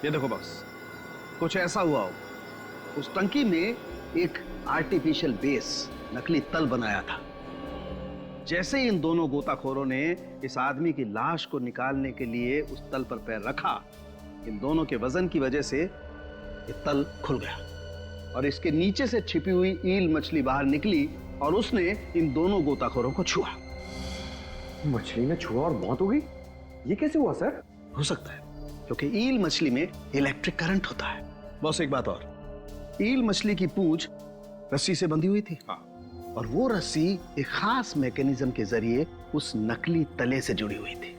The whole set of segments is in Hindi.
ये देखो बॉस, कुछ ऐसा हुआ हो, उस टंकी में एक आर्टिफिशियल बेस, नकली तल बनाया था। जैसे इन दोनों गोताखोरों ने इस आदमी की लाश को निकालने के लिए उस तल पर पैर रखा, इन दोनों के वजन की वजह से ये तल खुल गया और इसके नीचे से छिपी हुई ईल मछली बाहर निकली और उसने इन दोनों गोताखोरों को छुआ। मछली ने छुआ और मौत हो गई? ये कैसे हुआ सर? हो सकता है क्योंकि ईल मछली में इलेक्ट्रिक करंट होता है। बॉस एक बात और, ईल मछली की पूंछ रस्सी से बंधी हुई थी। हाँ। और वो रस्सी एक खास मैकेनिज्म के जरिए उस नकली तले से जुड़ी हुई थी।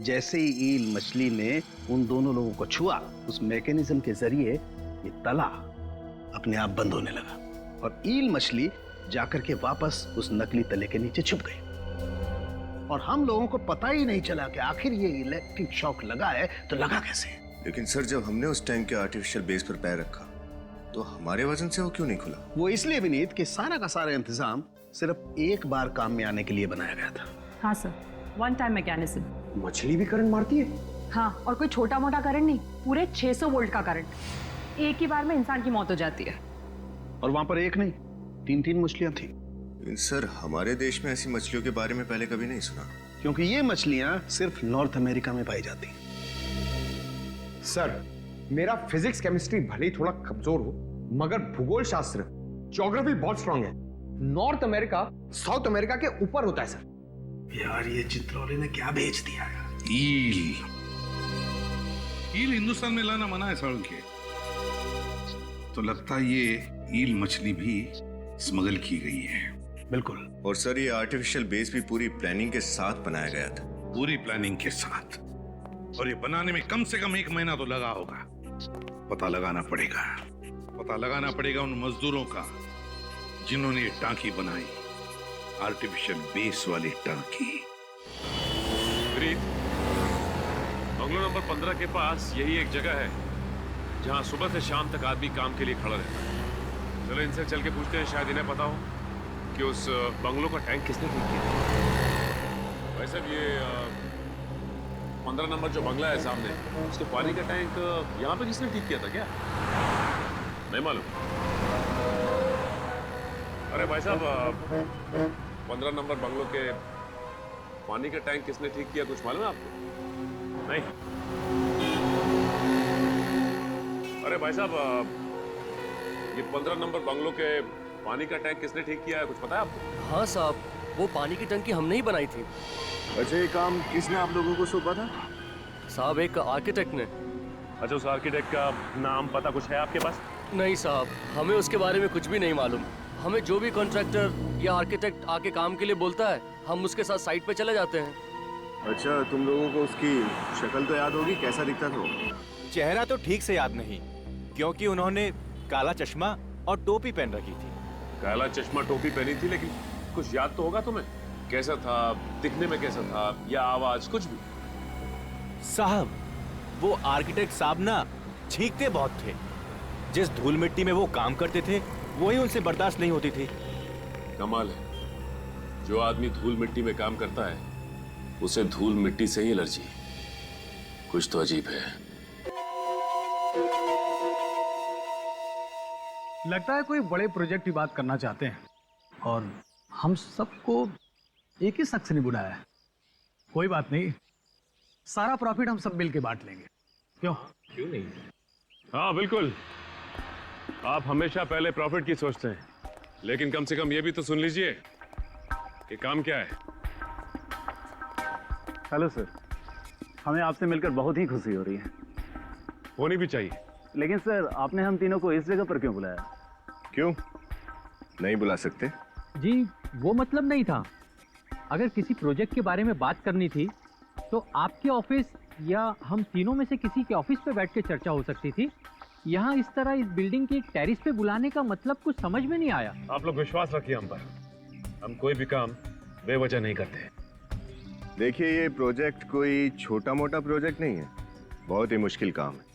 जैसे ही ईल मछली ने उन दोनों लोगों को छुआ, उस मैकेनिज्म के जरिए ये तला अपने आप बंद होने लगा और ईल मछली जाकर के वापस उस नकली तले के नीचे छुप गई और हम लोगों को पता ही नहीं चला कि आखिर ये इलेक्ट्रिक शॉक लगा है तो लगा कैसे। लेकिन सर, जब हमने उस टैंक के आर्टिफिशियल बेस पर पैर रखा तो हमारे वजन से वो क्यों नहीं खुला? वो इसलिए विनीत कि सारा का सारा इंतजाम सिर्फ एक बार काम में आने के लिए बनाया गया था। हाँ सर, वन टाइम मैकेनिज्म। मछली भी करंट मारती है? हाँ, और कोई छोटा मोटा करंट नहीं, पूरे 600 वोल्ट का करंट। एक ही बार में इंसान की मौत हो जाती है। और वहां पर एक नहीं, 3-3 मछलियां थी। सर, हमारे देश में ऐसी मछलियों के बारे में पहले कभी नहीं सुना, क्योंकि ये मछलियां सिर्फ नॉर्थ अमेरिका में पाई जाती हैं। सर, मेरा फिजिक्स केमिस्ट्री भले ही थोड़ा कमजोर हो, मगर भूगोल शास्त्र, ज्योग्राफी बहुत स्ट्रांग है। नॉर्थ अमेरिका साउथ अमेरिका के ऊपर होता है सर। यार, ये चित्रौली ने क्या भेज दिया है? ईल हिंदुस्तान में लाना मना है साड़ू के, तो लगता है ये ईल मछली भी स्मगल की गई है। बिल्कुल। और सर, ये आर्टिफिशियल बेस भी पूरी प्लानिंग के साथ बनाया गया था। पूरी प्लानिंग के साथ, और ये बनाने में कम से कम 1 महीना तो लगा होगा। पता लगाना पड़ेगा उन मजदूरों का जिन्होंने ये टांकी बनाई, आर्टिफिशियल बेस वाली टांकी। बंगलो नंबर 15 के पास यही एक जगह है जहां सुबह से शाम तक आदमी काम के लिए खड़ा रहता है। चलो इनसे चल के पूछते हैं, शायद इन्हें पता हो कि उस बंगलो का टैंक किसने ठीक किया। वैसे भी ये 15 नंबर जो बंगला है सामने, उसके पानी का टैंक यहाँ पे किसने ठीक किया था क्या? नहीं मालूम। अरे भाई साहब, 15 नंबर बंगलो के पानी का टैंक किसने ठीक किया, कुछ मालूम है आपको? नहीं। अरे भाई साहब, ये 15 नंबर बंगलो के पानी का टैंक किसने ठीक किया है, कुछ पता है आपको? हाँ साहब, वो पानी की टंकी हमने ही बनाई थी। अच्छा, ये काम किसने आप लोगों को सौंपा था? साहब, एक आर्किटेक्ट ने। अच्छा, उस आर्किटेक्ट का नाम पता कुछ है आपके पास? नहीं साहब, हमें उसके बारे में कुछ भी नहीं मालूम। हमें जो भी कॉन्ट्रैक्टर या आर्किटेक्ट आके काम के लिए बोलता है, हम उसके साथ साइट पे चले जाते हैं। अच्छा, तुम लोगों को उसकी शक्ल तो याद होगी, कैसा दिखता था वो? चेहरा तो ठीक से याद नहीं, क्योंकि उन्होंने काला चश्मा और टोपी पहन रखी थी। काला चश्मा टोपी पहनी थी, लेकिन कुछ याद तो होगा तुम्हें? कैसा था, दिखने में कैसा था, या आवाज, कुछ भी? साहब, वो आर्किटेक्ट साहब ना छींकते बहुत थे। जिस धूल मिट्टी में वो काम करते थे, वही उनसे बर्दाश्त नहीं होती थी। कमाल है, जो आदमी धूल मिट्टी में काम करता है उसे धूल मिट्टी से ही एलर्जी। कुछ तो अजीब है। लगता है कोई बड़े प्रोजेक्ट की बात करना चाहते हैं और हम सबको एक ही शख्स ने बुलाया है। कोई बात नहीं, सारा प्रॉफिट हम सब मिल के बांट लेंगे। क्यों नहीं? हाँ बिल्कुल, आप हमेशा पहले प्रॉफिट की सोचते हैं, लेकिन कम से कम ये भी तो सुन लीजिए कि काम क्या है। हेलो सर, हमें आपसे मिलकर बहुत ही खुशी हो रही है। होनी भी चाहिए। लेकिन सर, आपने हम तीनों को इस जगह पर क्यों बुलाया? क्यों नहीं बुला सकते? जी, वो मतलब नहीं था। अगर किसी प्रोजेक्ट के बारे में बात करनी थी तो आपके ऑफिस या हम तीनों में से किसी के ऑफिस पे बैठ के चर्चा हो सकती थी। यहाँ इस तरह इस बिल्डिंग के एक टेरिस पे बुलाने का मतलब कुछ समझ में नहीं आया। आप लोग विश्वास रखिए हम पर, हम कोई भी काम बेवजह नहीं करते। देखिए, ये प्रोजेक्ट कोई छोटा मोटा प्रोजेक्ट नहीं है, बहुत ही मुश्किल काम है।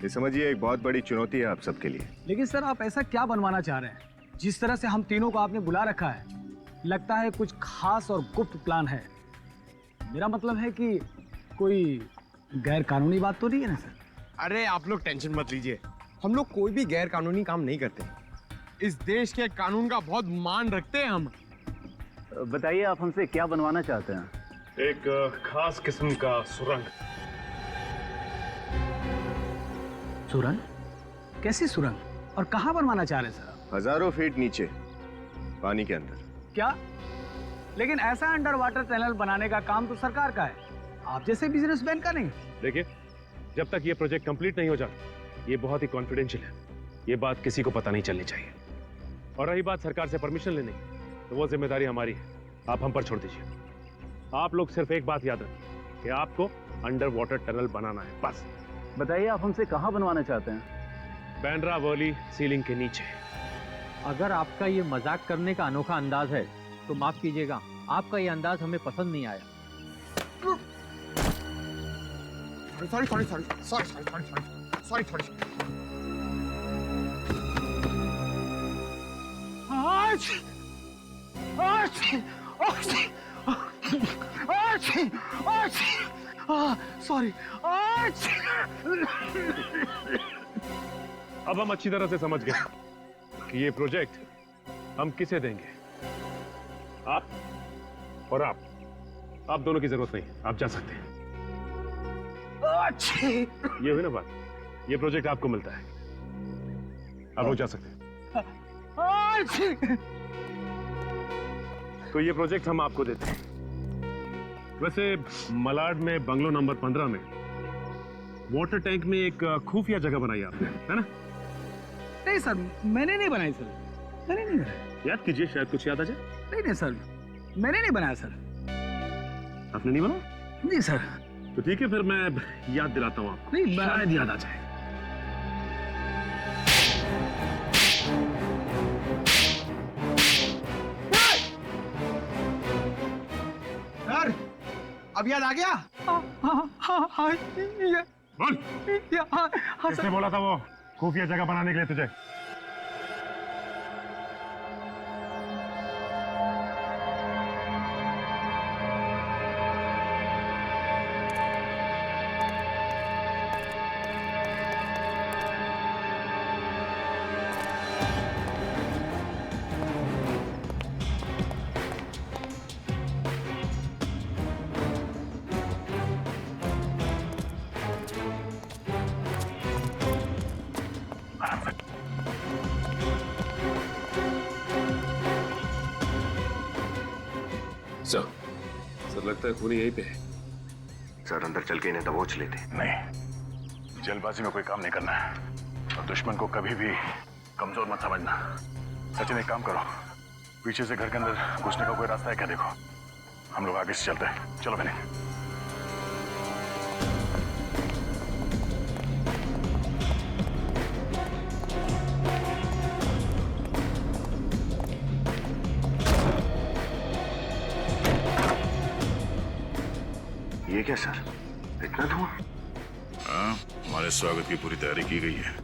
ये समझिए एक बहुत बड़ी चुनौती है आप सबके लिए। लेकिन सर, आप ऐसा क्या बनवाना चाह रहे हैं? जिस तरह से हम तीनों को आपने बुला रखा है, लगता है कुछ खास और गुप्त प्लान है। मेरा मतलब है कि कोई गैर कानूनी बात तो नहीं है ना सर? अरे आप लोग टेंशन मत लीजिए, हम लोग कोई भी गैर कानूनी काम नहीं करते। इस देश के कानून का बहुत मान रखते हैं हम। बताइए आप हमसे क्या बनवाना चाहते हैं? एक खास किस्म का सुरंग। सुरंग? कैसी सुरंग? और कहाँ बनवाना चाह रहे हैं सर? हजारों फीट नीचे पानी के अंदर। क्या? लेकिन ऐसा अंडर वाटर टनल बनाने का काम तो सरकार का है, आप जैसे बिजनेसमैन का नहीं। देखिए, जब तक ये प्रोजेक्ट कंप्लीट नहीं हो जाता, ये बहुत ही कॉन्फिडेंशियल है। ये बात किसी को पता नहीं चलनी चाहिए। और रही बात सरकार से परमिशन लेने की, तो वो जिम्मेदारी हमारी है, आप हम पर छोड़ दीजिए। आप लोग सिर्फ एक बात याद रखिए कि आपको अंडर वाटर टनल बनाना है, बस। बताइए आप हमसे कहाँ बनवाना चाहते हैं? बैंड्रा वर्ली सीलिंग के नीचे। अगर आपका ये मजाक करने का अनोखा अंदाज है तो माफ कीजिएगा, आपका ये अंदाज हमें पसंद नहीं आया। सॉरी। सॉरी। अब हम अच्छी तरह से समझ गए कि ये प्रोजेक्ट हम किसे देंगे। आप और आप दोनों की जरूरत नहीं, आप जा सकते हैं। ये हुई ना बात, ये प्रोजेक्ट आपको मिलता है, आप लोग जा सकते हैं। तो ये प्रोजेक्ट हम आपको देते हैं। वैसे मलाड में बंगलो नंबर 15 में वाटर टैंक में एक खुफिया जगह बनाई आपने, है ना? नहीं सर, मैंने नहीं बनाई सर, मैंने नहीं बनाया। याद कीजिए, शायद कुछ याद आ जाए। नहीं सर, मैंने नहीं बनाया सर। आपने नहीं बनाया? नहीं सर। तो ठीक है, फिर मैं याद दिलाता हूँ आपको, नहीं, शायद याद आ जाए। सर, अब याद आ गया? बोल, किसने बोला था वो खुफिया जगह बनाने के लिए तुझे? सर लगता है खूनी यहीं पे है। सर अंदर चल के इन्हें दबोच लेते। नहीं, जल्दबाजी में कोई काम नहीं करना है और दुश्मन को कभी भी कमजोर मत समझना। सचिन, एक काम करो, पीछे से घर के अंदर घुसने का कोई रास्ता है क्या? देखो, हम लोग आगे से चलते हैं। चलो बने। ये क्या सर, इतना धुआं? हाँ, हमारे स्वागत की पूरी तैयारी की गई है।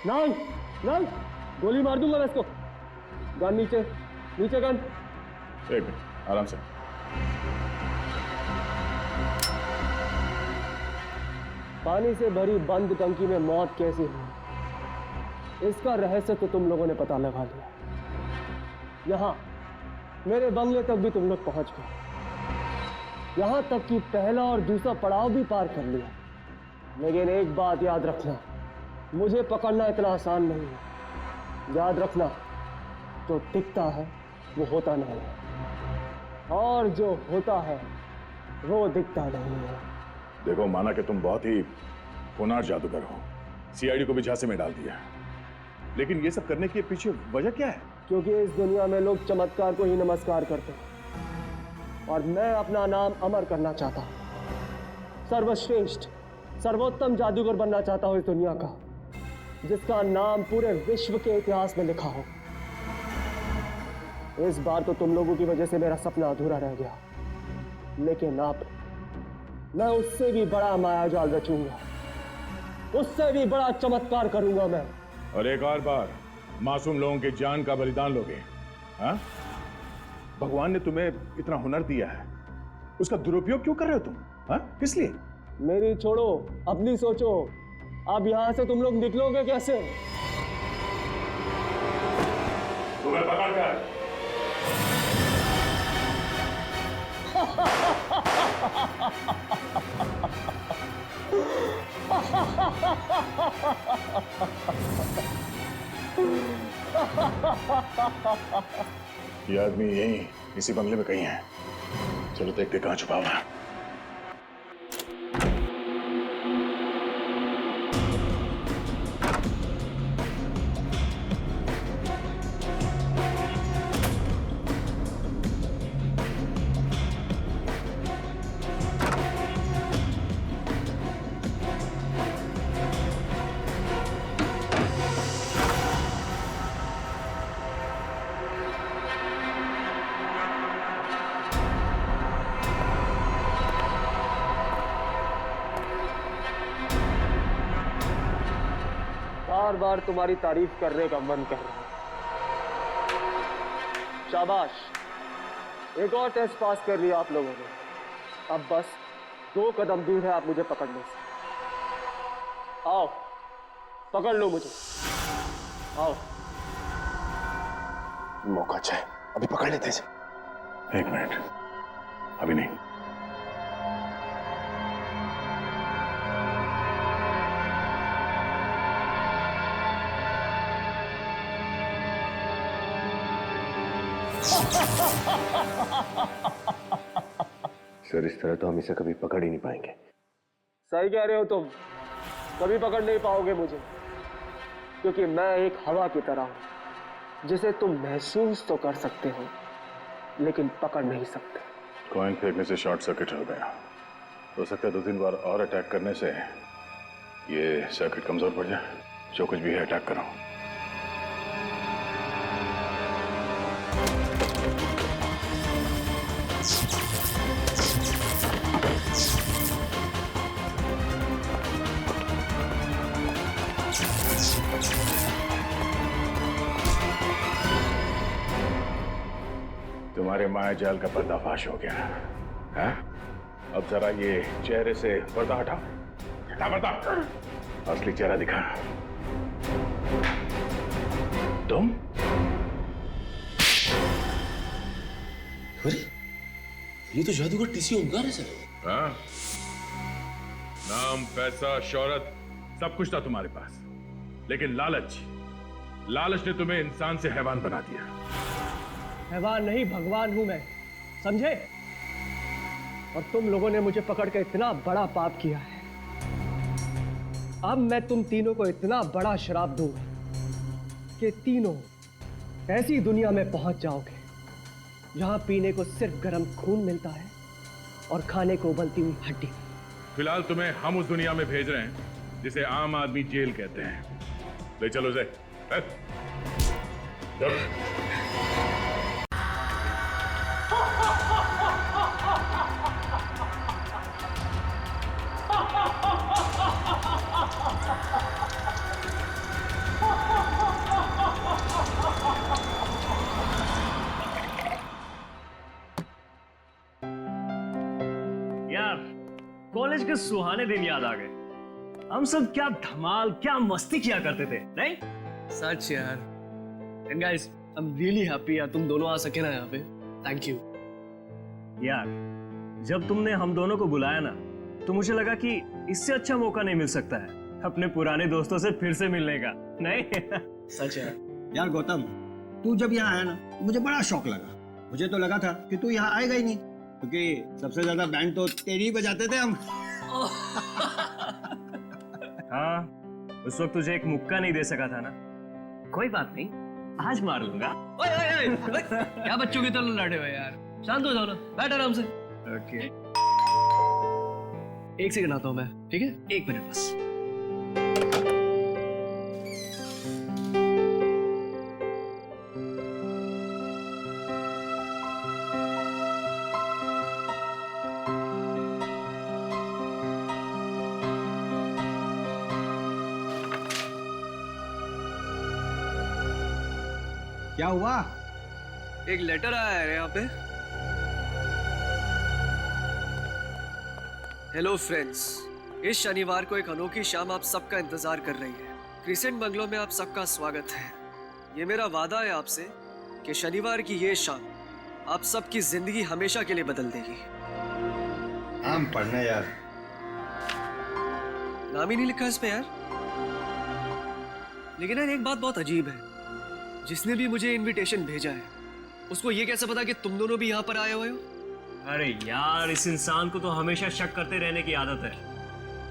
नान, गोली मार दूंगा मैं इसको। गन नीचे, नीचे गन। एक मिनट, आराम से। पानी से भरी बंद टंकी में मौत कैसी हुई, इसका रहस्य तो तुम लोगों ने पता लगा लिया। यहाँ मेरे बंगले तक भी तुम लोग पहुंच गए, यहाँ तक कि पहला और दूसरा पड़ाव भी पार कर लिया। लेकिन एक बात याद रखना, मुझे पकड़ना इतना आसान नहीं है। याद रखना, जो दिखता है वो होता नहीं है, और जो होता है वो दिखता नहीं है। देखो, माना कि तुम बहुत ही होनहार जादूगर हो, सीआईडी को भी झांसे में डाल दिया, लेकिन ये सब करने के पीछे वजह क्या है? क्योंकि इस दुनिया में लोग चमत्कार को ही नमस्कार करते हैं, और मैं अपना नाम अमर करना चाहता हूं। सर्वश्रेष्ठ, सर्वोत्तम जादूगर बनना चाहता हूं इस दुनिया का, जिसका नाम पूरे विश्व के इतिहास में लिखा हो। इस बार तो तुम लोगों की वजह से मेरा सपना अधूरा रह गया, लेकिन अब मैं उससे भी बड़ा मायाजाल रचूंगा, उससे भी बड़ा चमत्कार करूंगा मैं। और एक और बार मासूम लोगों की जान का बलिदान लोगे? हाँ? भगवान ने तुम्हें इतना हुनर दिया है, उसका दुरुपयोग क्यों कर रहे हो तुम? हाँ? किस लिए? मेरी छोड़ो, अपनी सोचो। अब यहां से तुम लोग निकलोगे कैसे? तुम्हें पकड़ कर ये आदमी यहीं इसी बंगले में कहीं है। चलो देखते कहां छुपा हुआ है। बार बार तुम्हारी तारीफ करने का मन कर रहा है। शाबाश, एक और टेस्ट पास कर लिया आप लोगों ने। अब बस 2 कदम दूर है आप मुझे पकड़ने से। आओ, पकड़ लो मुझे, आओ। मौका अच्छा है, अभी पकड़ लेते हैं। 1 मिनट, अभी नहीं। सर, इस तरह तो हम इसे कभी पकड़ ही नहीं पाएंगे। सही कह रहे हो तुम, कभी पकड़ नहीं पाओगे मुझे, क्योंकि मैं एक हवा की तरह हूं, जिसे तुम महसूस तो कर सकते हो लेकिन पकड़ नहीं सकते। कॉइन फेंकने से शॉर्ट सर्किट हो गया, हो सकता है 2-3 बार और अटैक करने से ये सर्किट कमजोर पड़ जाए। जो कुछ भी है अटैक करो। तुम्हारे मायाजाल का पर्दाफाश हो गया है? अब जरा ये चेहरे से पर्दा हटाओ। हटा पर्दा, असली चेहरा दिखा। तुम? अरे, ये तो जादूगर टीसी ओमकार है सर। हाँ? नाम, पैसा, शोहरत सब कुछ था तुम्हारे पास, लेकिन लालच ने तुम्हें इंसान से हैवान बना दिया। हैवान नहीं, भगवान हूं मैं, समझे? और तुम लोगों ने मुझे पकड़ के इतना बड़ा पाप किया है। अब मैं तुम तीनों को इतना बड़ा श्राप दूंगा कि तीनों ऐसी दुनिया में पहुंच जाओगे जहां पीने को सिर्फ गर्म खून मिलता है और खाने को उबलती हुई हड्डी। फिलहाल तुम्हें हम उस दुनिया में भेज रहे हैं जिसे आम आदमी जेल कहते हैं। ले चलो उसे। यार, कॉलेज के सुहाने दिन याद आ गए। हम सब क्या धमाल, क्या मस्ती किया करते थे, नहीं? सच यार। And guys, I am really happy यार तुम दोनों आ सके ना यहाँ पे। Thank you. यार, जब तुमने हम दोनों को बुलाया ना, तो मुझे लगा कि इससे अच्छा मौका नहीं मिल सकता है अपने पुराने दोस्तों से फिर से मिलने का, नहीं? सच है यार गौतम, तू जब यहाँ आया ना तो मुझे बड़ा शौक लगा। मुझे तो लगा था कि तू यहाँ आएगा ही नहीं, क्योंकि सबसे ज्यादा बैंड तो तेरी ही बजाते थे हम। हाँ, उस वक्त तुझे एक मुक्का नहीं दे सका था ना। कोई बात नहीं, आज मार लूंगा। ओए ओए ओए, क्या बच्चों की तरह लड़े हो यार? शांत हो जाओ ना, बैठ आराम से। ओके, एक सेकंड आता हूँ मैं, ठीक है? 1 मिनट बस। क्या हुआ? एक लेटर आया है यहाँ पे। हेलो फ्रेंड्स, इस शनिवार को एक अनोखी शाम आप सबका इंतजार कर रही है। क्रिसेंट बंगलो में आप सबका स्वागत है। ये मेरा वादा है आपसे कि शनिवार की ये शाम आप सबकी जिंदगी हमेशा के लिए बदल देगी। हम पढ़ना यार। नाम ही नहीं लिखा इस पे यार। लेकिन यार एक बात बहुत अजीब है, जिसने भी मुझे इनविटेशन भेजा है उसको ये कैसे पता कि तुम दोनों भी यहाँ पर आए हुए हो? अरे यार, इस इंसान को तो हमेशा शक करते रहने की आदत है।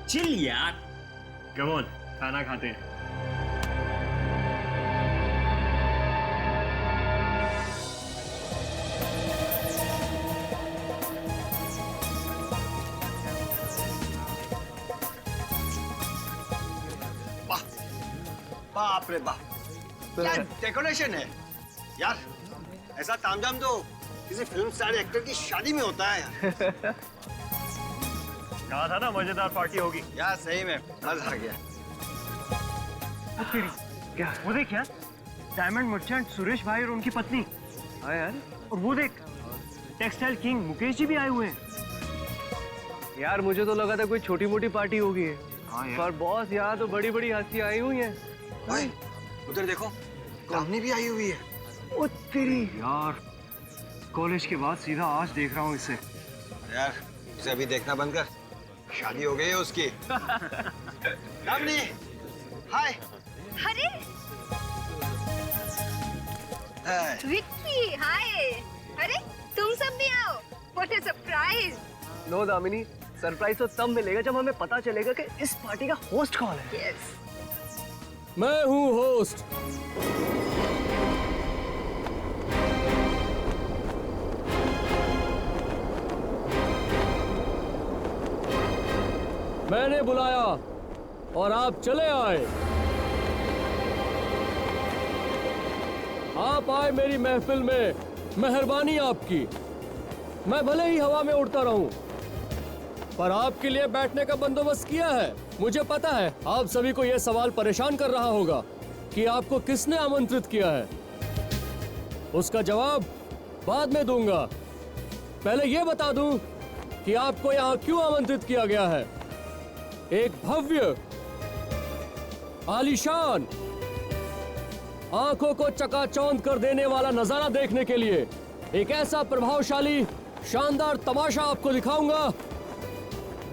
चिल यार। कम ऑन, खाना खाते हैं। बाप रे बाप, क्या डेकोरेशन है यार। ऐसा तामझाम तो किसी फिल्म स्टार एक्टर की शादी में होता है यार। कहा था ना मजेदार पार्टी होगी। यार सही में मजा आ गया। क्या वो देख यार, डायमंड मर्चेंट सुरेश भाई और उनकी पत्नी। हाँ यार, और वो देख, टेक्सटाइल किंग मुकेश जी भी आए हुए हैं। यार मुझे तो लगा था कोई छोटी मोटी पार्टी होगी, पर बॉस यहाँ तो बड़ी बड़ी हस्तियां आई हुई हैं। उधर देखो, कामनी भी आई हुई है। ओ तेरी यार, कॉलेज के बाद सीधा आज देख रहा हूँ इसे। यार उसे अभी देखना बंद कर, शादी हो गई है उसकी। कामनी, हाय। अरे विक्की, हाय। अरे तुम सब भी आओ, what a surprise. No Damini, surprise तो तब मिलेगा जब हमें पता चलेगा कि इस पार्टी का होस्ट कौन है। यस, मैं हूँ होस्ट। मैंने बुलाया और आप चले आए। आप आए मेरी महफिल में, मेहरबानी आपकी। मैं भले ही हवा में उड़ता रहूं, पर आपके लिए बैठने का बंदोबस्त किया है। मुझे पता है आप सभी को यह सवाल परेशान कर रहा होगा कि आपको किसने आमंत्रित किया है। उसका जवाब बाद में दूंगा। पहले यह बता दूं कि आपको यहाँ क्यों आमंत्रित किया गया है। एक भव्य, आलीशान, आंखों को चकाचौंध कर देने वाला नजारा देखने के लिए एक ऐसा प्रभावशाली, शानदार तमाशा आपको दिखाऊंगा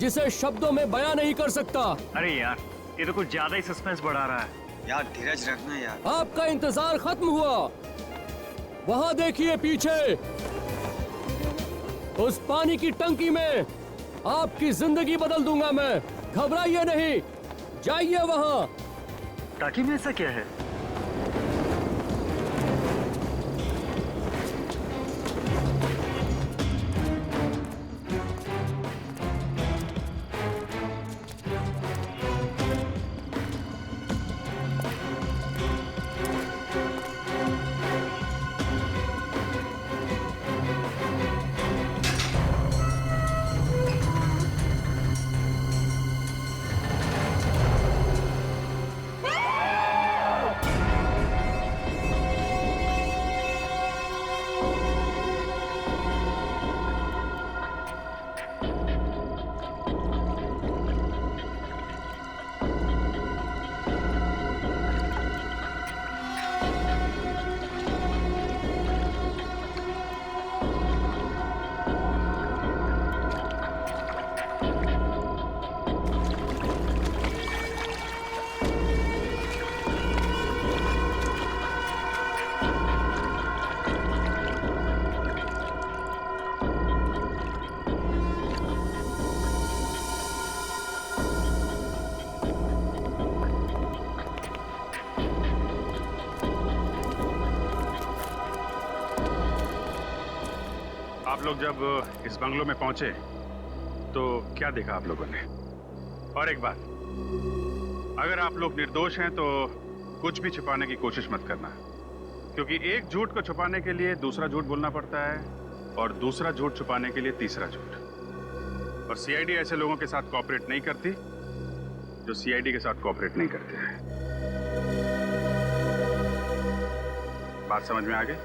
जिसे शब्दों में बयां नहीं कर सकता। अरे यार, ये तो कुछ ज्यादा ही सस्पेंस बढ़ा रहा है। यार धीरज रखना यार। आपका इंतजार खत्म हुआ। वहां देखिए पीछे, उस पानी की टंकी में आपकी जिंदगी बदल दूंगा मैं। घबराइए नहीं, जाइए वहां। टाकी में ऐसा क्या है? आप लोग जब इस बंगलो में पहुंचे तो क्या देखा आप लोगों ने? और एक बात, अगर आप लोग निर्दोष हैं तो कुछ भी छुपाने की कोशिश मत करना, क्योंकि एक झूठ को छुपाने के लिए दूसरा झूठ बोलना पड़ता है और दूसरा झूठ छुपाने के लिए तीसरा झूठ। और सीआईडी ऐसे लोगों के साथ कोऑपरेट नहीं करती जो सीआईडी के साथ कोऑपरेट नहीं करते हैं। बात समझ में आ गई?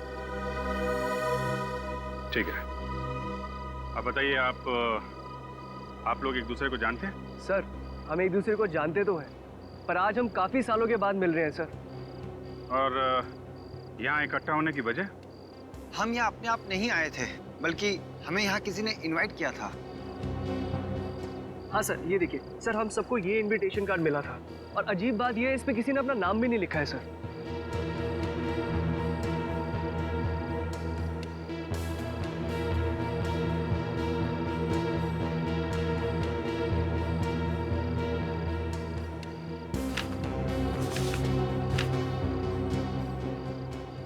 ठीक है, अब बताइए, आप लोग एक दूसरे को जानते हैं? सर, हम एक दूसरे को जानते तो हैं, पर आज हम काफी सालों के बाद मिल रहे हैं सर। और यहाँ इकट्ठा होने की वजह? हम यहाँ अपने आप नहीं आए थे, बल्कि हमें यहाँ किसी ने इनवाइट किया था। हाँ सर, ये देखिए सर, हम सबको ये इनविटेशन कार्ड मिला था और अजीब बात ये है, इस पे किसी ने अपना नाम भी नहीं लिखा है सर।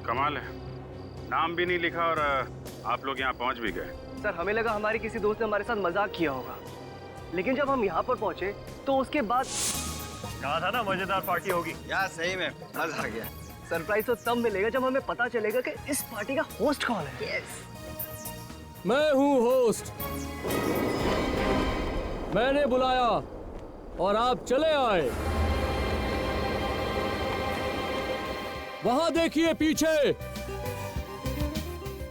कमाल है, नाम भी नहीं लिखा और आप लोग यहाँ पहुँच भी गए। सर, हमें लगा हमारे किसी दोस्त ने हमारे साथ मजाक किया होगा, लेकिन जब हम यहाँ पर पहुंचे तो उसके बाद कहा था ना मजेदार पार्टी होगी। यार सही में मजा आ गया। सरप्राइज तो तब मिलेगा जब हमें पता चलेगा कि इस पार्टी का होस्ट कौन है। मैं हूँ होस्ट, मैंने बुलाया और आप चले आए। वहां देखिए पीछे,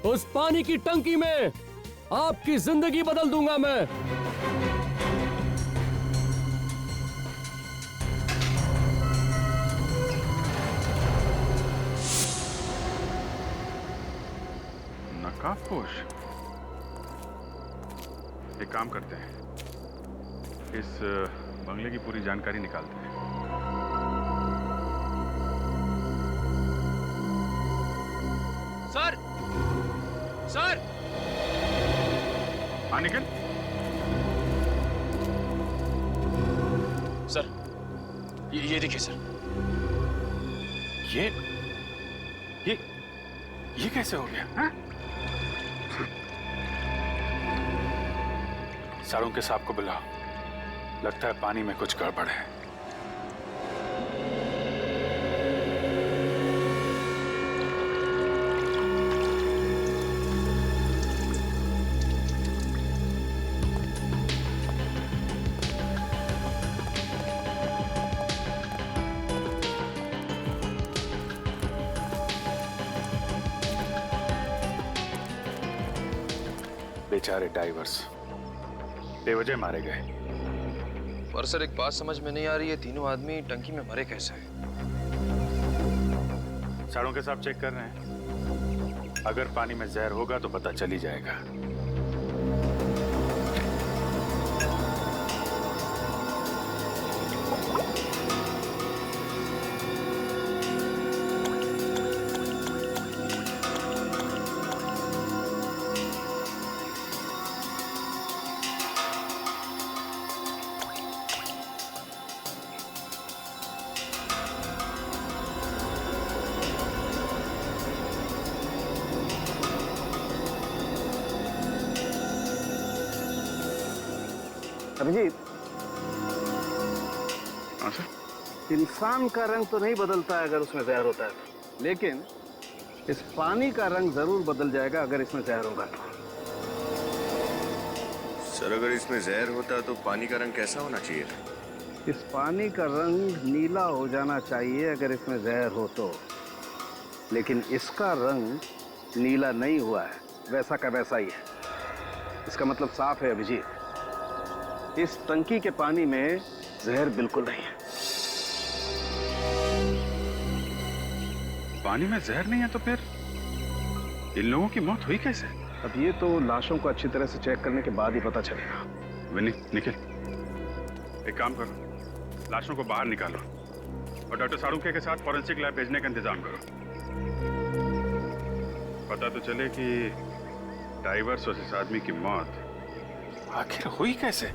उस पानी की टंकी में आपकी जिंदगी बदल दूंगा मैं। नकाबपोश, एक काम करते हैं, इस बंगले की पूरी जानकारी निकालते हैं। सर, सर, हाँ निकल। सर, ये देखिए सर, ये कैसे हो गया? हाँ? सारों के सांप को बुलाओ, लगता है पानी में कुछ गड़बड़ है। बेचारे डाइवर्स बेवजह मारे गए। पर सर, एक बात समझ में नहीं आ रही है, तीनों आदमी टंकी में मरे कैसे? सारों के साथ चेक कर रहे हैं, अगर पानी में जहर होगा तो पता चल ही जाएगा। अभिजीत, इंसान का रंग तो नहीं बदलता है अगर उसमें जहर होता है, लेकिन इस पानी का रंग जरूर बदल जाएगा अगर इसमें जहर होगा। सर, अगर इसमें जहर होता तो पानी का रंग कैसा होना चाहिए? इस पानी का रंग नीला हो जाना चाहिए अगर इसमें जहर हो तो, लेकिन इसका रंग नीला नहीं हुआ है, वैसा का वैसा ही है। इसका मतलब साफ है अभिजीत, इस टंकी के पानी में जहर बिल्कुल नहीं है। पानी में जहर नहीं है तो फिर इन लोगों की मौत हुई कैसे? अब ये तो लाशों को अच्छी तरह से चेक करने के बाद ही पता चलेगा। विनी, निखिल, एक काम करो, लाशों को बाहर निकालो और डॉक्टर सारुके के साथ फॉरेंसिक लैब भेजने का इंतजाम करो। पता तो चले कि डाइवर्स और इस आदमी की मौत आखिर हुई कैसे?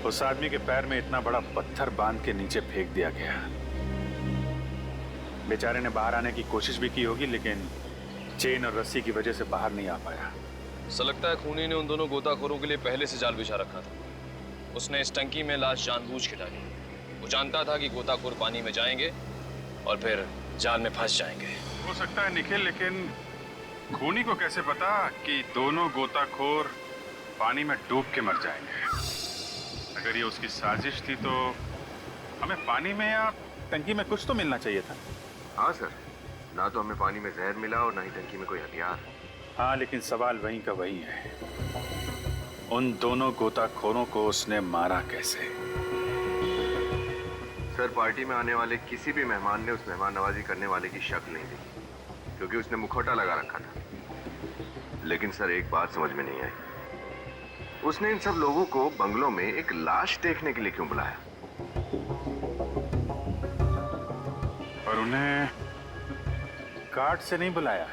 उस आदमी के पैर में इतना बड़ा पत्थर बांध के नीचे फेंक दिया गया। बेचारे ने बाहर आने की कोशिश भी की होगी, लेकिन चेन और रस्सी की वजह से बाहर नहीं आ पाया। ऐसा लगता है खूनी ने उन दोनों गोताखोरों के लिए पहले से जाल बिछा रखा था। उसने इस टंकी में लाश जानबूझ के डाली। वो जानता था कि गोताखोर पानी में जाएंगे और फिर जाल में फंस जाएंगे। हो सकता है निखिल, लेकिन खूनी को कैसे पता कि दोनों गोताखोर पानी में डूब के मर जाएंगे? अगर ये उसकी साजिश थी तो हमें पानी में या टंकी में कुछ तो मिलना चाहिए था। हाँ सर, ना तो हमें पानी में जहर मिला और ना ही टंकी में कोई हथियार। हाँ, लेकिन सवाल वहीं का वही है, उन दोनों गोताखोरों को उसने मारा कैसे? सर, पार्टी में आने वाले किसी भी मेहमान ने उस मेहमान नवाजी करने वाले की शक्ल नहीं दी, क्योंकि उसने मुखौटा लगा रखा था। लेकिन सर, एक बात समझ में नहीं आई, उसने इन सब लोगों को बंगलों में एक लाश देखने के लिए क्यों बुलाया? और उन्हें कार्ड से नहीं बुलाया,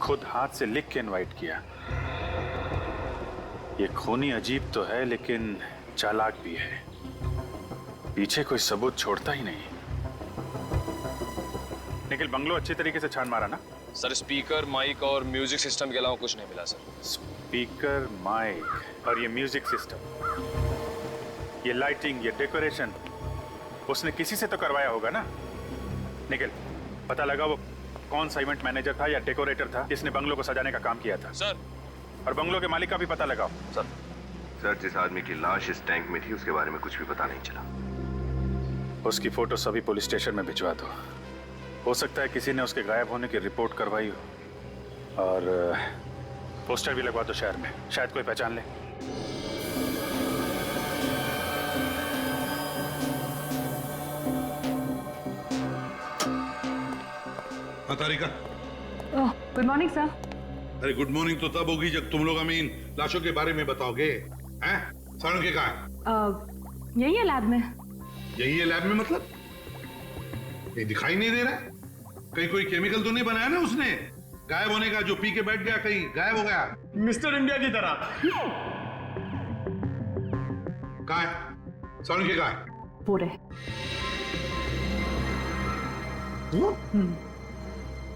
खुद हाथ से लिख के इनवाइट किया। ये खूनी अजीब तो है, लेकिन चालाक भी है। पीछे कोई सबूत छोड़ता ही नहीं। निखिल, बंगलो अच्छी तरीके से छान मारा ना? सर, स्पीकर, माइक और म्यूजिक सिस्टम के अलावा कुछ नहीं मिला सर। स्पीकर, माइक और ये म्यूजिक सिस्टम, ये लाइटिंग, ये डेकोरेशन उसने किसी से तो करवाया होगा ना? निखिल, पता लगा वो कौन सा इवेंट मैनेजर था या डेकोरेटर था जिसने बंगलो को सजाने का काम किया था? सर। और बंगलो के मालिक का भी पता लगाओ। सर, जिस आदमी की लाश इस टैंक में थी उसके बारे में कुछ भी पता नहीं चला। उसकी फोटो सभी पुलिस स्टेशन में भिजवा दो। हो सकता है किसी ने उसके गायब होने की रिपोर्ट करवाई हो। और पोस्टर भी लगवा दो शहर में, शायद कोई पहचान ले। तारिका, गुड मॉर्निंग सर। अरे गुड मॉर्निंग तो तब होगी जब तुम लोग हमें इन लाशों के बारे में बताओगे। हैं? सारण के कहाँ है? यही है लैब में। यही है लैब में मतलब? ये दिखाई नहीं दे रहा है। कहीं कोई केमिकल तो नहीं बनाया ना उसने गायब होने का, जो पी के बैठ गया कहीं गायब हो गया? मिस्टर इंडिया की तरह। कहाँ है? सारण के कहाँ है? पूरे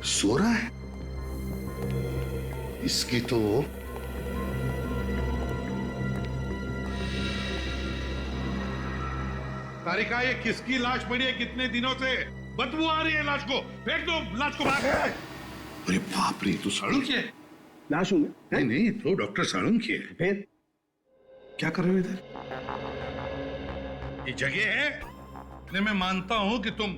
सो रहा है। इसकी तो तारिका, ये किसकी लाश पड़ी है? कितने दिनों से बदबू आ रही है लाश को। फेंक दो लाश को बाहर। अरे बाप रे, तू साळुंखे है? लाश हूं मैं? नहीं, तो डॉक्टर साळुंखे है। फिर क्या कर रहे हो इधर? ये जगह है? नहीं, मैं मानता हूं कि तुम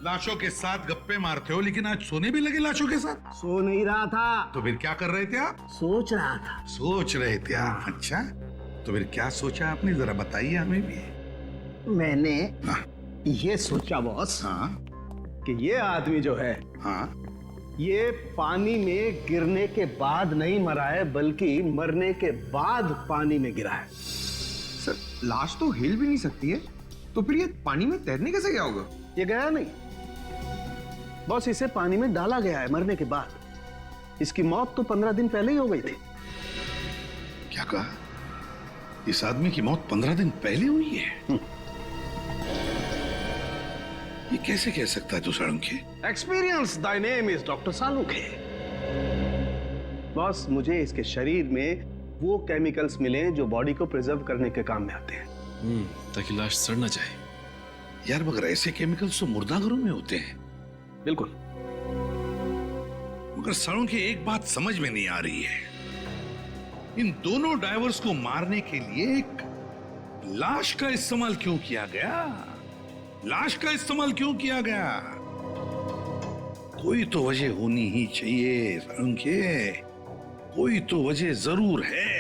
लाशों के साथ गप्पे मारते हो, लेकिन आज सोने भी लगे लाशों के साथ? सो नहीं रहा था। तो फिर क्या कर रहे थे आप? सोच रहा था। सोच रहे थे आप? अच्छा, तो फिर क्या सोचा आपने, जरा बताइए हमें भी। मैंने ये सोचा बॉस, कि ये आदमी जो है, ये पानी में गिरने के बाद नहीं मरा है, बल्कि मरने के बाद पानी में गिरा है। सर, लाश तो हिल भी नहीं सकती है, तो फिर ये पानी में तैरने कैसे गया होगा? ये गया नहीं बॉस, इसे पानी में डाला गया है मरने के बाद। इसकी मौत तो 15 दिन पहले ही हो गई थी। क्या कहा? इस आदमी की मौत 15 दिन पहले हुई है? ये कैसे कह सकता है तू साळुंखे? एक्सपीरियंस दाय name is doctor Salunkhe. Boss, मुझे इसके शरीर में वो केमिकल्स मिले जो बॉडी को प्रिजर्व करने के काम में आते हैं, ताकि लाश सड़ ना जाए। यार, मगर ऐसे केमिकल्स तो मुर्दाघरों में होते हैं। बिल्कुल। मगर साळुंखे, एक बात समझ में नहीं आ रही है, इन दोनों डाइवर्स को मारने के लिए एक लाश का इस्तेमाल क्यों किया गया? लाश का इस्तेमाल क्यों किया गया? कोई तो वजह होनी ही चाहिए साळुंखे, कोई तो वजह जरूर है,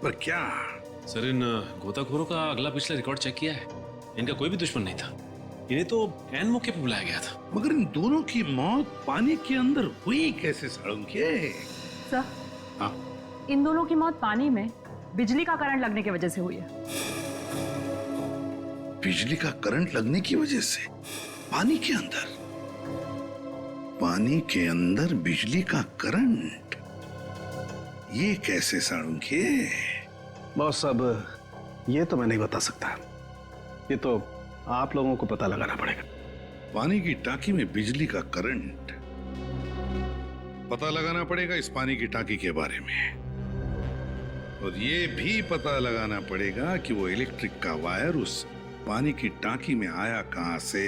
पर क्या? सर, इन गोताखोरों का अगला पिछला रिकॉर्ड चेक किया है। इनका कोई भी दुश्मन नहीं था, इन्हें तो ऐन मौके पे बुलाया गया था। मगर इन दोनों की मौत पानी के अंदर हुई कैसे साळुंखे? सर, इन दोनों की मौत पानी में बिजली का करंट लगने की वजह से हुई है। बिजली का करंट लगने की वजह से? पानी के अंदर? पानी के अंदर बिजली का करंट? ये कैसे साळुंखे? बॉस, अब ये तो मैं नहीं बता सकता, ये तो आप लोगों को पता लगाना पड़ेगा। पानी की टांकी में बिजली का करंट, पता लगाना पड़ेगा इस पानी की टांकी के बारे में। और ये भी पता लगाना पड़ेगा कि वो इलेक्ट्रिक का वायर उस पानी की टांकी में आया कहां से।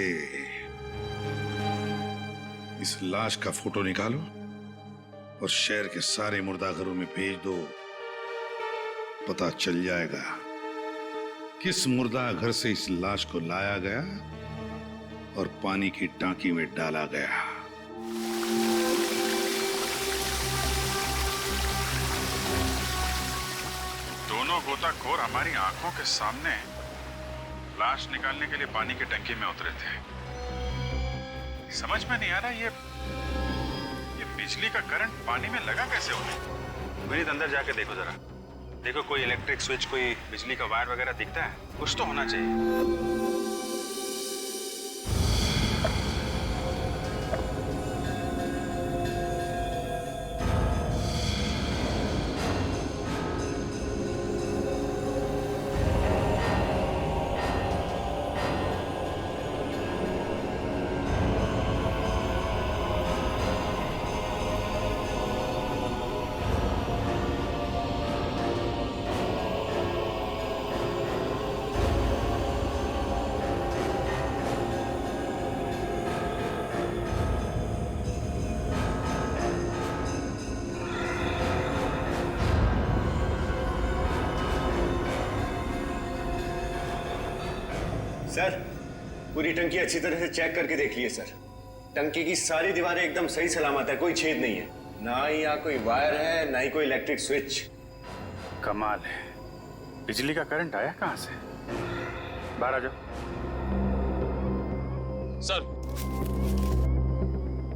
इस लाश का फोटो निकालो और शहर के सारे मुर्दाघरों में भेज दो। पता चल जाएगा किस मुर्दा घर से इस लाश को लाया गया और पानी की टांकी में डाला गया। दोनों गोताखोर हमारी आंखों के सामने लाश निकालने के लिए पानी की टंकी में उतरे थे। समझ में नहीं आ रहा ये बिजली का करंट पानी में लगा कैसे उन्हें। विनीत अंदर जाके देखो जरा, देखो कोई इलेक्ट्रिक स्विच, कोई बिजली का वायर वगैरह दिखता है? कुछ तो होना चाहिए। सर, पूरी टंकी अच्छी तरह से चेक करके देख लिए सर। टंकी की सारी दीवारें एकदम सही सलामत है, कोई छेद नहीं है। ना ही यहाँ कोई वायर है, ना ही कोई इलेक्ट्रिक स्विच। कमाल है, बिजली का करंट आया कहां से? बाहर आ जाओ।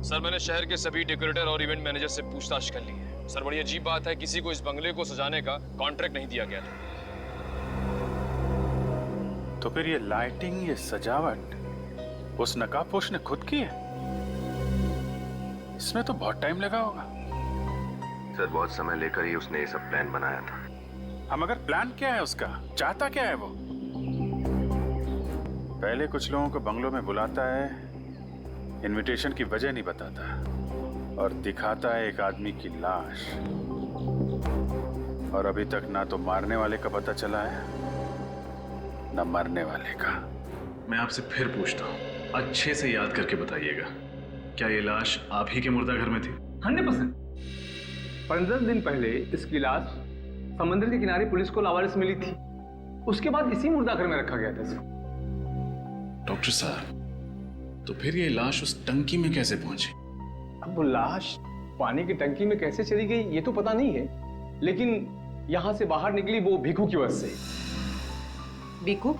सर मैंने शहर के सभी डेकोरेटर और इवेंट मैनेजर से पूछताछ कर ली है। सर बड़ी अजीब बात है, किसी को इस बंगले को सजाने का कॉन्ट्रैक्ट नहीं दिया गया था। तो फिर ये लाइटिंग, ये सजावट उस नकाबपोश ने खुद की है? इसमें तो बहुत टाइम लगा होगा। सर बहुत समय लेकर ही उसने ये सब प्लान बनाया था। हम अगर प्लान क्या है उसका, चाहता क्या है वो? पहले कुछ लोगों को बंगलों में बुलाता है, इनविटेशन की वजह नहीं बताता और दिखाता है एक आदमी की लाश। और अभी तक ना तो मारने वाले का पता चला है ना मरने वाले का। मैं आपसे फिर पूछता हूँ, अच्छे से याद करके बताइएगा, क्या ये लाश आप ही के मुर्दा घर में थी? 100%। 15 दिन पहले इसकी लाश समंदर के किनारे पुलिस को लावारिस मिली थी। उसके बाद इसी मुर्दा घर में रखा गया था इसको। डॉक्टर साहब, तो फिर ये लाश उस टंकी में कैसे पहुंची? अब वो लाश पानी की टंकी में कैसे चली गई ये तो पता नहीं है, लेकिन यहां से बाहर निकली वो भीखू की वजह से। भीखू?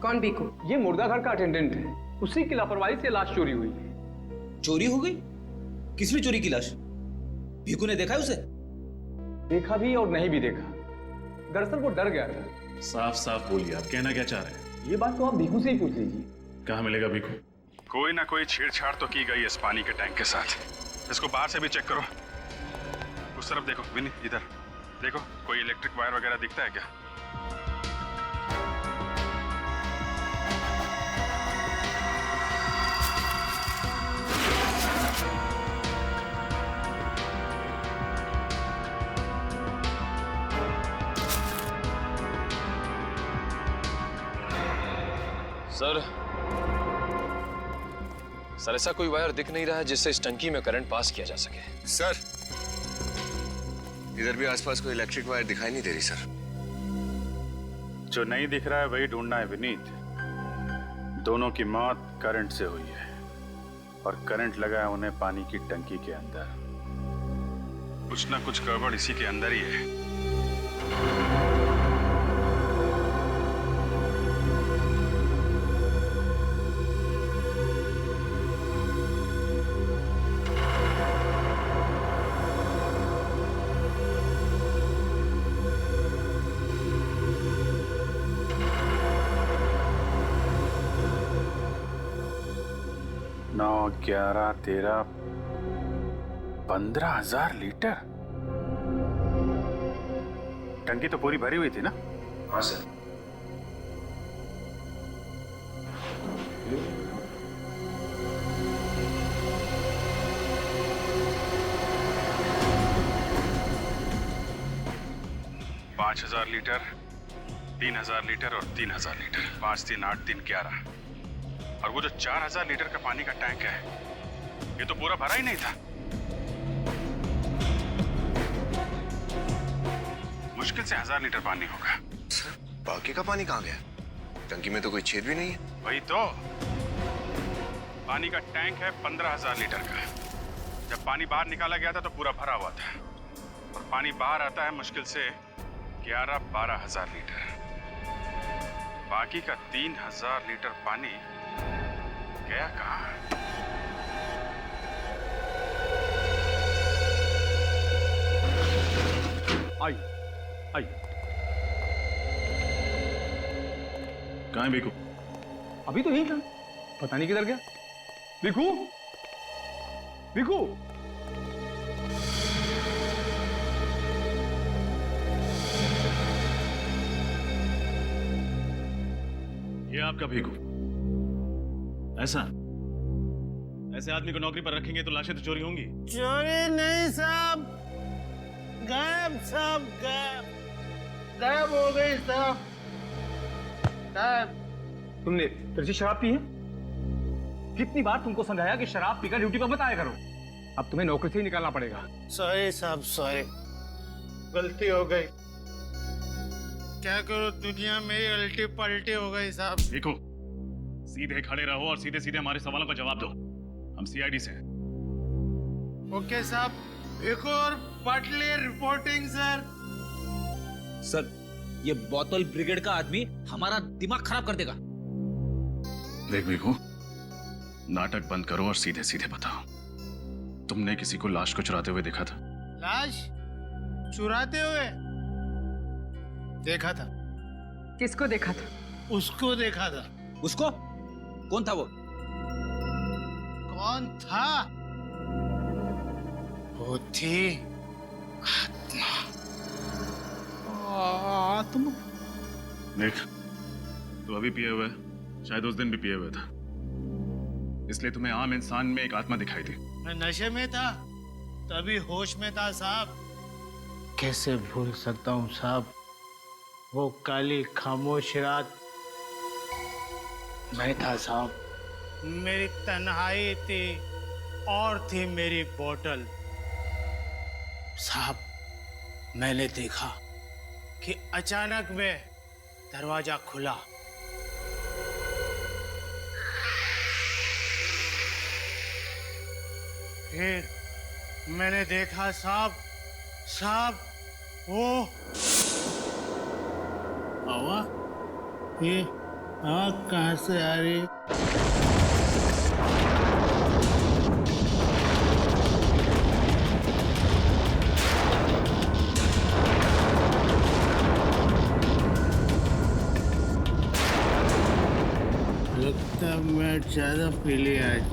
कौन भीखू? ये मुर्दा घर का अटेंडेंट है, उसी की लापरवाही से लाश चोरी हुई है। चोरी हो गई? किसने चोरी की लाश? भीखू ने देखा है उसे? देखा भी और नहीं भी देखा। दरअसल वो डर गया था। साफ साफ बोलिए, आप कहना क्या चाह रहे हैं? ये बात तो आप भीखू से ही पूछ लीजिए। कहाँ मिलेगा भीखू? कोई ना कोई छेड़छाड़ तो की गई इस पानी के टैंक के साथ। इसको बाहर से भी चेक करो। उस तरफ देखो विनी, इधर देखो, कोई इलेक्ट्रिक वायर वगैरह दिखता है क्या? सर ऐसा कोई वायर दिख नहीं रहा है जिससे इस टंकी में करंट पास किया जा सके। सर इधर भी आसपास कोई इलेक्ट्रिक वायर दिखाई नहीं दे रही सर। जो नहीं दिख रहा है वही ढूंढना है विनीत। दोनों की मौत करंट से हुई है और करंट लगा है उन्हें पानी की टंकी के अंदर। कुछ ना कुछ गड़बड़ इसी के अंदर ही है। नौ 11 13 15,000 लीटर। टंकी तो पूरी भरी हुई थी ना? हाँ सर। 5,000 लीटर, 3,000 लीटर और 3,000 लीटर। 5, 3, 8, 3, 11। और वो जो 4,000 लीटर का पानी का टैंक है, ये तो पूरा भरा ही नहीं था। मुश्किल से 1,000 लीटर पानी होगा। सर, बाकी का पानी कहाँ गया? टंकी में तो कोई छेद भी नहीं है। वही तो। पानी का टैंक है 15,000 लीटर का। जब पानी बाहर निकाला गया था तो पूरा भरा हुआ था, और पानी बाहर आता है मुश्किल से 11-12,000 लीटर। बाकी का 3,000 लीटर पानी गया कहाँ? आई आई। कहाँ है बीकू? अभी तो यही था, पता नहीं किधर गया। बीकू, बीकू। ये आपका भीखू? ऐसा? ऐसे आदमी को नौकरी पर रखेंगे तो लाशें तो चोरी होंगी। चोरी नहीं साहब, गायब साहब, गायब हो गई साहब, गायब। तुमने फिर से शराब पी है? कितनी बार तुमको समझाया कि शराब पीकर ड्यूटी पर मत आया करो। अब तुम्हें नौकरी से ही निकालना पड़ेगा। सॉरी साहब, सॉरी, गलती हो गई। क्या करो, दुनिया में ही उल्टी पलटी हो गई साहब। देखो, सीधे खड़े रहो और सीधे सीधे हमारे सवालों का जवाब दो। हम सीआईडी से हैं। ओके साहब, एक और पटली रिपोर्टिंग सर। सर, ये बोतल ब्रिगेड का आदमी हमारा दिमाग खराब कर देगा। देख भीखू, नाटक बंद करो और सीधे सीधे बताओ, तुमने किसी को लाश को चुराते हुए देखा था? लाश चुराते हुए देखा था। किसको देखा था? उसको देखा था। उसको? कौन था वो? कौन था? वो थी आत्मा। आत्मा? देख, तू अभी पिए हुए, शायद उस दिन भी पिए हुए था, इसलिए तुम्हें आम इंसान में एक आत्मा दिखाई दी। मैं नशे में था, तभी होश में था साहब। कैसे भूल सकता हूँ साहब, वो काली खामोश रात मैं था साहब। मेरी तन्हाई थी और थी मेरी बोतल। साहब, मैंने देखा कि अचानक में दरवाजा खुला। फिर मैंने देखा साहब वो आवाज, ये आवाज कहाँ से आ रही? लगता है मैं ज्यादा पी लिया आज।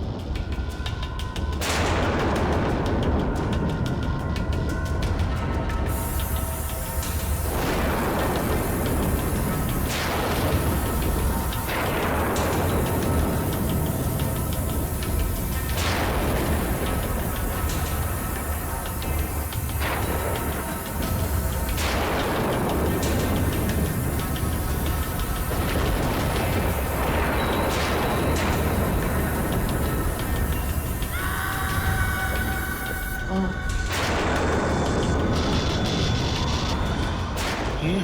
ये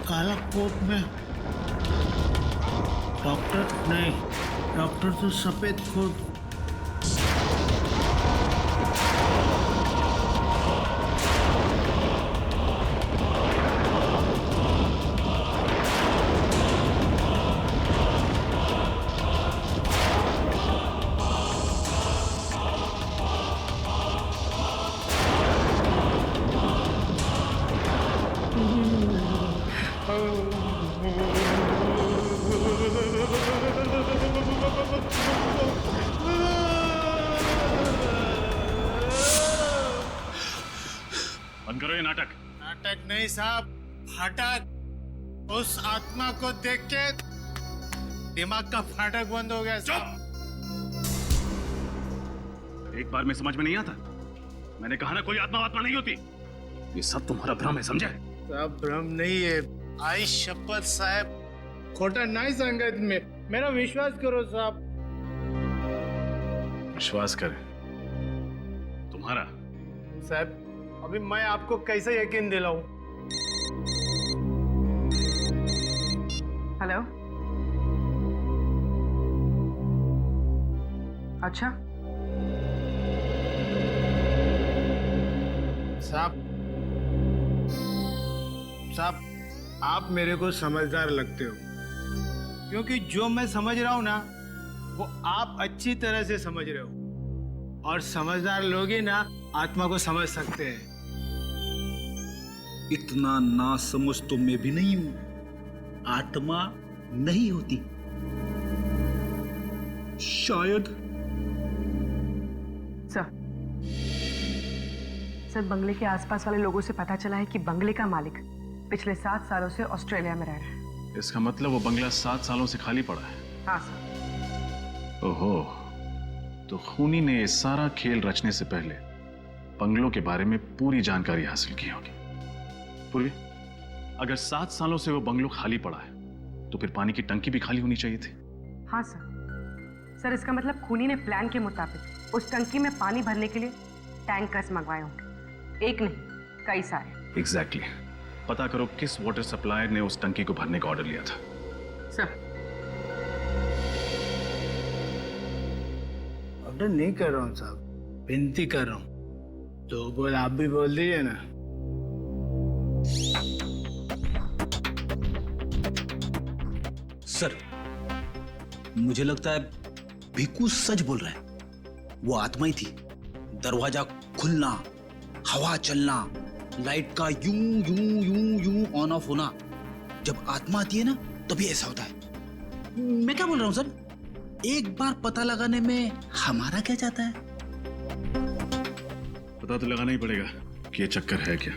काला कोट में डॉक्टर नहीं, डॉक्टर तो सफेद कोट। बंद करो ये नाटक। नाटक नहीं साहब, फाटक। उस आत्मा को देख के दिमाग का फाटक बंद हो गया साहब। एक बार में समझ में नहीं आता? मैंने कहा ना, कोई आत्मा वात्मा नहीं होती। ये सब तुम्हारा भ्रम है, समझे? साहब भ्रम नहीं है, आई शपथ साहब, खोटा नहीं सांगा तुम्हें, मेरा विश्वास करो साहब। विश्वास करें तुम्हारा? साहब अभी मैं आपको कैसे यकीन दिलाऊं? हेलो, अच्छा साहब आप मेरे को समझदार लगते हो, क्योंकि जो मैं समझ रहा हूं ना वो आप अच्छी तरह से समझ रहे हो, और समझदार लोग ही ना आत्मा को समझ सकते हैं। इतना ना समझ तो मैं भी नहीं हूं। आत्मा नहीं होती, शायद। सर बंगले के आसपास वाले लोगों से पता चला है कि बंगले का मालिक पिछले 7 सालों से ऑस्ट्रेलिया में रह रहा है। इसका मतलब वो बंगला 7 सालों से खाली पड़ा है। हाँ सर। ओहो, तो खूनी ने ये सारा खेल रचने से पहले बंगलों के बारे में पूरी जानकारी हासिल की होगी। पूर्वी, अगर 7 सालों से वो बंगलो खाली पड़ा है तो फिर पानी की टंकी भी खाली होनी चाहिए थी। हाँ सर, इसका मतलब खूनी ने प्लान के मुताबिक उस टंकी में पानी भरने के लिए टैंकर्स मंगवाए होंगे, एक नहीं कई सारे। एग्जैक्टली। पता करो किस वाटर सप्लायर ने उस टंकी को भरने का ऑर्डर लिया था। सर ऑर्डर नहीं कर रहा हूँ साहब, विनती कर रहा हूँ, तो बोल आप भी बोल दीजिए ना। सर मुझे लगता है भिक्कू सच बोल रहा है। वो आत्मा ही थी। दरवाजा खुलना, हवा चलना, लाइट का यूं यूं यूं यूं ऑन ऑफ होना, जब आत्मा आती है ना तभी ऐसा होता है। मैं क्या बोल रहा हूं सर, एक बार पता लगाने में हमारा क्या जाता है? पता तो लगाना ही पड़ेगा कि ये चक्कर है क्या।